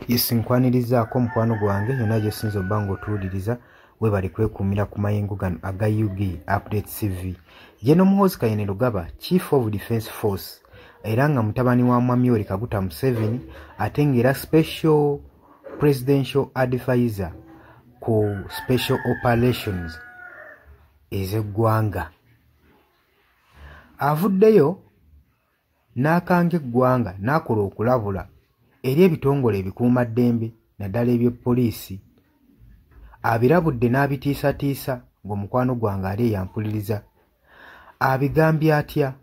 Yesinkwanirizaako mukwano gwange yonna gyesinza obba ng'otuwuliriza weebale kwekuumira ku mayengo gano aga UG Update TV. Jeno Muhoozi Kayini Lugaba, Chief of Defence Force, era nga mutabani wa Mwami Yoweri Kaguta Museveni, ate ng'era Special Presidential Advisor ku Special Operations ez'eggwanga. Avuddeyo n'akanga eggwanga n'akola okulabula eri ebitongole ebikuumaddembe naddala eby'epoliisi. Abirabudde n'abitiisatiisa ng'omukwano gwange ali eyampuliriza. Abigambye atya?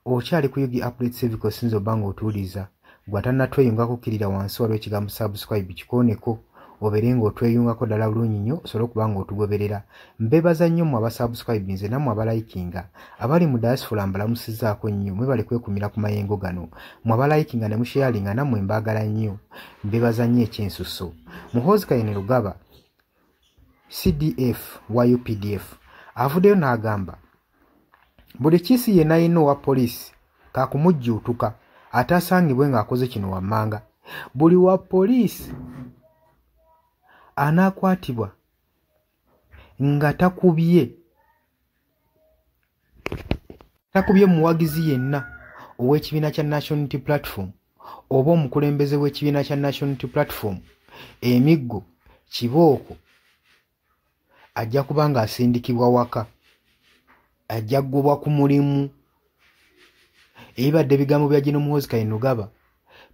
Okyali ku UG Update TV kosinza obba ng'otuwuliriza. Gw'atannatweyungako kkirira wansi waliwo ekigambo subscribe kikooneko obeere ng'otweyungako ddala bulungi nnyo osobole okuba ng'otugoberera. Mbeebaza nnyo mmwe abasubscribe nze nammwe abalayikinga. Abali mu diaspora mbalamusizzaako nnyo mwebale kwekuumira ku mayengo gano. Mmwe abalayikinga ne musharinga nammwe mbaagala nnyo. Mbeebaza nnyo ekyensusso. Muhoozi Kayini Lugaba CDF wa UPDF avuddeyo n'agamba buli kiisi yenna yenna owa poliisi kaakumujjuutuka ate asangibwe ng'akoze kino wammanga. Buli wa poliisi anaakwatibwa nga takubye muwagizi yenna ow'ekibiina kya National Unity Platform oba omukulembeze w'ekibiina kya National Unity Platform emiggo kibooko ajja kuba ng'asindikibwa waka, ajja ggobwa ku mulimu. Ebibadde bigambo bya Jeno Muhoozi Kayini Lugaba.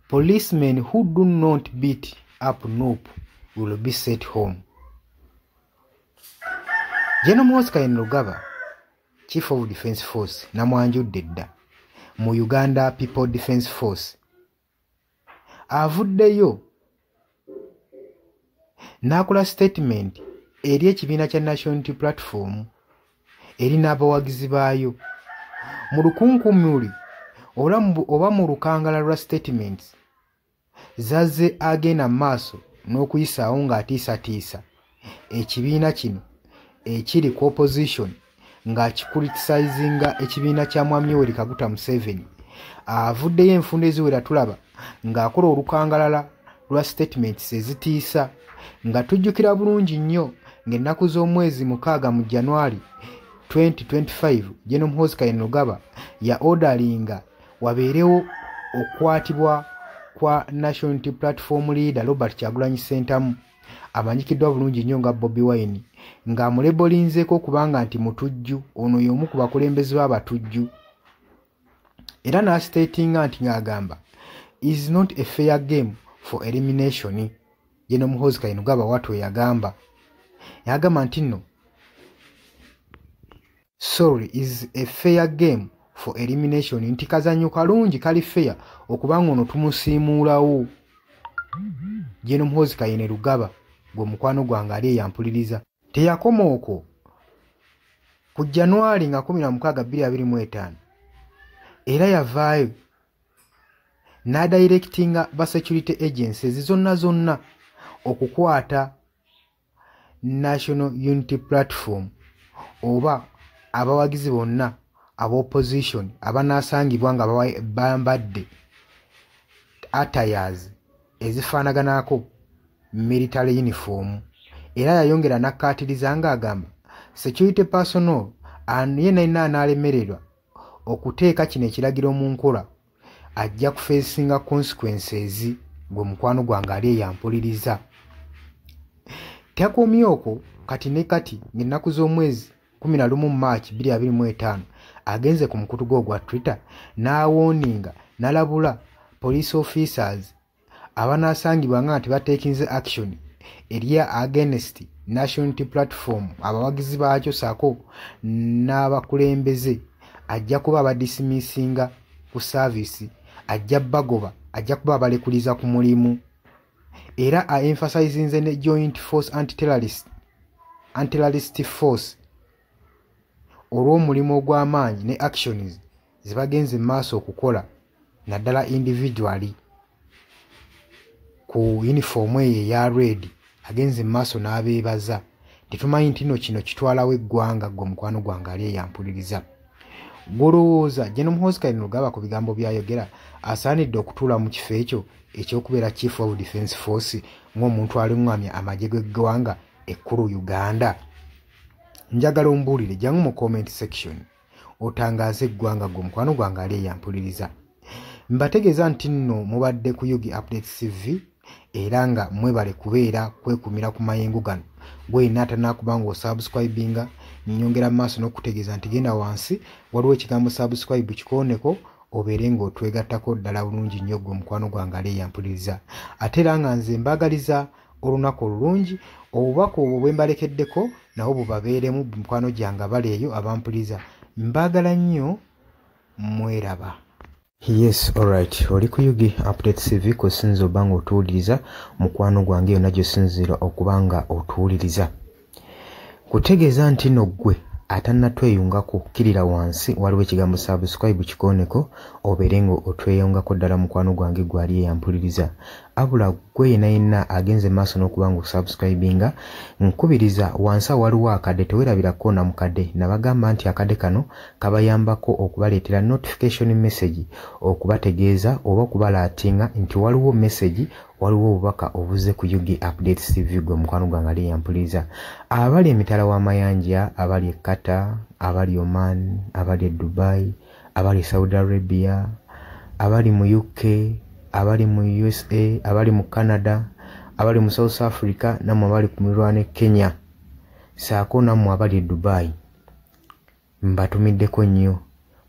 Policemen who do not beat up Nuupu will be set home. Jeno Muhoozi Kayini Lugaba, Chief of Defence Force, namwanjudde dda mu Uganda People Defence Force, avuddeyo n'akola statement eri ekibiina kya National Unity Platform eri n'abawagizi baayo mu lukunkumuli oba mu lukangala lwa statements zazze agenda mu maaso n'okuyisaawo ng'atiisatiisa ekibiina kino ekiri ku opposition ng'akikriticizinga ekibiina kya Mwami Yoweri Kaguta Museveni. Avuddeyo enfunda eziwera tulaba ng'akola olukangalala lwa statements ezitiisa nga tujjukira bulungi nnyo ng'ennaku z'omwezi 6 mu January 2025 Jeno Muhoozi Kayini Lugaba ya ordaringa wabeerewo okukwatibwa kwa National Unity Platform leader Robert Kyagulanyi Ssentamu amanyikiddwa bulungi nnyo nga Bobi Wine ng'amulebolinzeeko okubanga nti mutujju, ono y'omu ku bakulembeze b'abatujju. Era n'asitatinga nti ng'agamba is not a fair game for elimination. Jeno Muhoozi Kayini Lugaba watwe yagamba nti nno sorry is a fair game for elimination, nti kazanyo kalungi kali fair okubanga ono tumusiimuulawo. Jeno Muhoozi Kayini Lugaba gwe mukwano gwange ali eyampuliriza. Teyakoma okwo. Ku January nga 16 2025 era yavaayo n'adirectinga ba security agencies zonna okukwata National Unity Platform oba abawagizi bonna aba opposition abanaasangibwa nga bambadde attires ezifaanaganako military uniform. Era yayongera n'akkaatiriza ng'agamba security personnel yenna anaalemererwa okuteeka kino ekiragiro mu nkola ajja kufeesinga consequences. Gwe mukwano gwange ali eyampuliriza. Takomye okwo kati ne kati ng'ennaku z'omwezi 11 March 2025 agenze ku mukutu gwe ogwa Twitter n'awooninga n'alabula police officers abanaasangibwa nga nti bateekinze action eri against National Unity Platform abawagizi baakyo saako n'abakulembeze ajja kuba abadisimisinga ku service, ajja bagoba, ajja kuba abalekuliza ku mulimu. Era emphasizinze ne Joint Force Anti-Terrorist Force olw'omulimu ogw'amaanyi ne actions zibagenze maaso okukola naddala individually ku uniform eyo eya red. Agenze maaso n'abeebaza. Tetumanyi nti nno kino kitwalawo eggwanga gwe mukwano gwange ali eyampuliriza. golowooza General Muhoozi Kainerugaba ku bigambo byayogera asaanidde okutuula mu kifo ekyo ekyokubeera Chief of Defence Force ng'omuntu alungamya amagye g'eggwanga ekkulu Uganda? Njagala ombuulire jangu mu comment section otangaaze eggwanga gwe mukwano gwange ali eyampuliriza. Mbategeeza nti nno mubadde ku Yugi Updates TV era nga mwebale kubeera kwekumira ku mayengo gano. Gwe inaatana kubanga osubscribinga nyongera maaso n'okutegeeza nti genda wansi waliwo ekigambo subscribe kikooneko obeere ng'otwegattako ddala bulungi nnyo gwe mukwano gwange ali eyampuliriza. Ate era nga nze mbagaliza olunaku olulungi obubaka obwo bwe mbalekeddeko nabo bubabeeremu mukwano gyange abali eyo abampuliriza. Mbagala nnyo mweraba. Yes, alright. Oli ku Yugi Updates TV kusinza obanga otuwuliriza mukwano gwange yonna gy'osinzira okubanga otuwuliriza. Kutegeeza nti no ggwe atannatweyungako kkirira wansi waliwo ekigambo subscribe kikooneko obeere ng'otweyungako ddala mukwano gwange gwali eyampuliriza. Abula gwe yenna agenze maaso n'okuba ng'osubscribinga nkubiriza wansi waliwo akadde tewerabirako na mukadde nabagamba nti akadde kano kabayambako okubaleetera notification message okubategeeza oba okubalaatinga nti waliwo message waliwo obubaka obuze ku Yugi Updates TV gwe mukwano gwange ali eyampuliriza. Abali emitala w'amayanja, abali e Qatar, abali Oman, abali e Dubai, abali Saudi Arabia, abali mu UK, abali mu USA, abali mu Canada, abali mu South Africa, namwe abali ku mirwane Kenya, saako namwe abali e Dubai. Mbatumiddeko nnyo.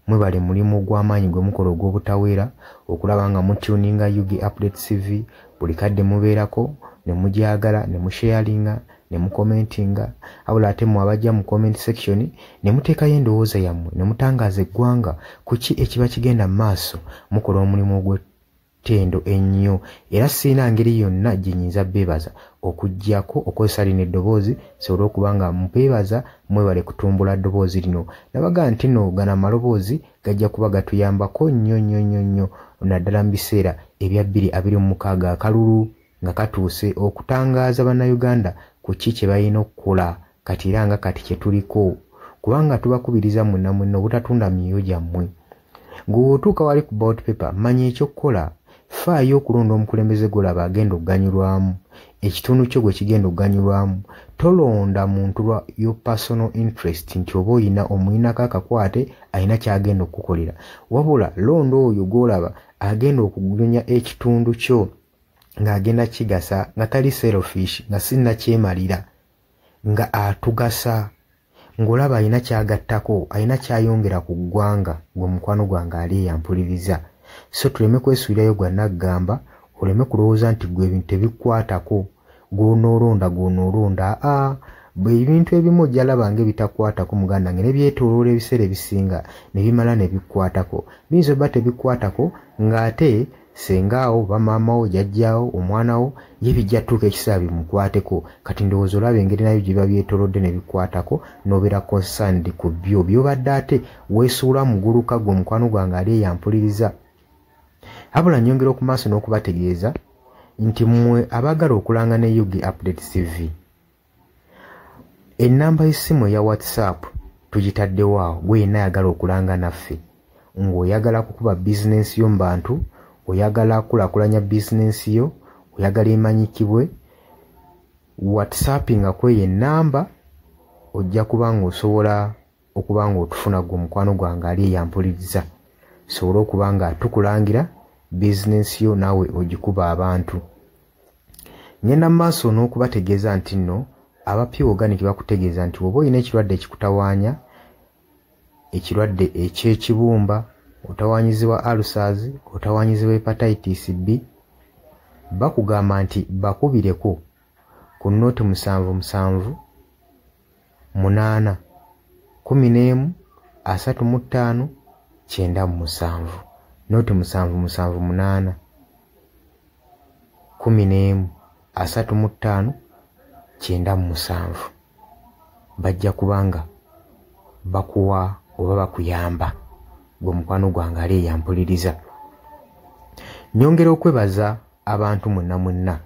Mwebale mulimu gw'amaanyi gwe mukola ogw'obutaweera okulaba nga mutuninga Yugi Updates TV buli kadde mubeerako ne mujagala ne musharinga ne mukomentinga. Abula ate mu abajja mu comment section ne muteekayo endowooza yammwe ne mutangaaza eggwanga ku ki ekiba kigenda mu maaso. Mukola omulimu ogw'ettendo ennyo era sirina ngeri yonna gye nnyinza beebaza okuggyako okozesa lino eddoboozi sobola okuba nga mbeebaza mwebale kutumbula ddoboozi lino. Nabaga nti no gana amaloboozi gajja kuba gatuyambako nnyo naddala mu biseera ebya 2026 akalulu nga katuuse okutangaaza bannayuganda ku ki kye balina okukola kati era nga kati kye tuliko kubanga tubakubiriza mwenna obutatunda myoyo gyammwe. Ng'otuuka wali ku ballot paper manya ekyokukola. Faayo okulonda omukulembeze golaba agenda okuganyulwamu ekitundu kyo gwe kigenda okuganyulwamu. Tolonda muntu lwa yo personal interest nti oba oyina omuyinako akakwate alina kyagenda okukolera, wabula londa oyo golaba agenda okugunyonya ekitundu kyo ng'agenda kigasa nga tali selfish nga sinna kyemalira nga atugasa ng'olaba alina kyagattako alina kyayongera ku ggwanga gwe mukwano gwange ali eyampuliriza. So tuleme kwesuulirayo gwa naggamba oleme kulowooza nti gwe ebintu tebikwatako gw'onoolonda bwe ebintu ebimu ojja laba ng'ebitakwatako muganda nge ne byetooloola ebiseera ebisinga ne bimala ne bikwatako. Biyinza obba tebikwatako ng'ate sengaawo bamaamawo jjajjaawo omwanawo ye bijja tuuka ekiseera bimukwateko. Kati ndowooza olaba engeri nayo gye biba byetoolodde ne bikwatako n'obeera concerned ku byo by'obadde ate weesuula muguluka gwe mukwano gwange ali eyampuliriza. Habula nyongera okumaaso n'okubategeeza nti mmwe abaagala okulanga ne Yugi Updates TV ennamba y'essimu eya WhatsApp tugitaddewo awo gwe yenna ayagala okulanga naffe ng'oyagala kukuba bizinensi yo mu bantu, oyagala kulaakulanya bizinensi yo, oyagala emanyikibwe. WhatsAppinga kweyo ennamba ojja kuba ng'osobola okuba ng'otufuna gwe mukwano gwange ali eyampuliriza. Sobola okuba nga tukulangira bizinensi yo naawe ogikuba abantu. Ngenda mu maaso n'okubategeeza nti nno abapya organic bakutegeeza nti oba olina ekirwadde ekikutawaanya, ekirwadde eky'ekibumba, otawaanyizibwa ulcers, otawaanyizibwa hepatitis B, bakugamba nti bakubireko ku nnoti 777 8 11 35 97 noti 778 11 35 97 bajja kubanga bakuwa oba bakuyamba gwe mukwano gwange ali eyampuliriza. Nyongera okwebaza abantu mwenna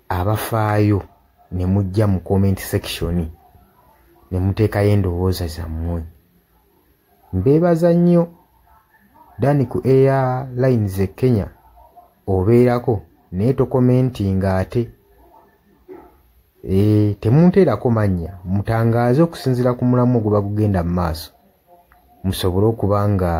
abafaayo ne mujja mu comment section ne muteekayo endowooza zammwe Mbeebaza nnyo Dani ku Airlines e Kenya obeerako naye tokomentinga ate. Temunteerako mannya mutangaaze okusinziira ku mulamu oguba gugenda mu maaso musobole okuba nga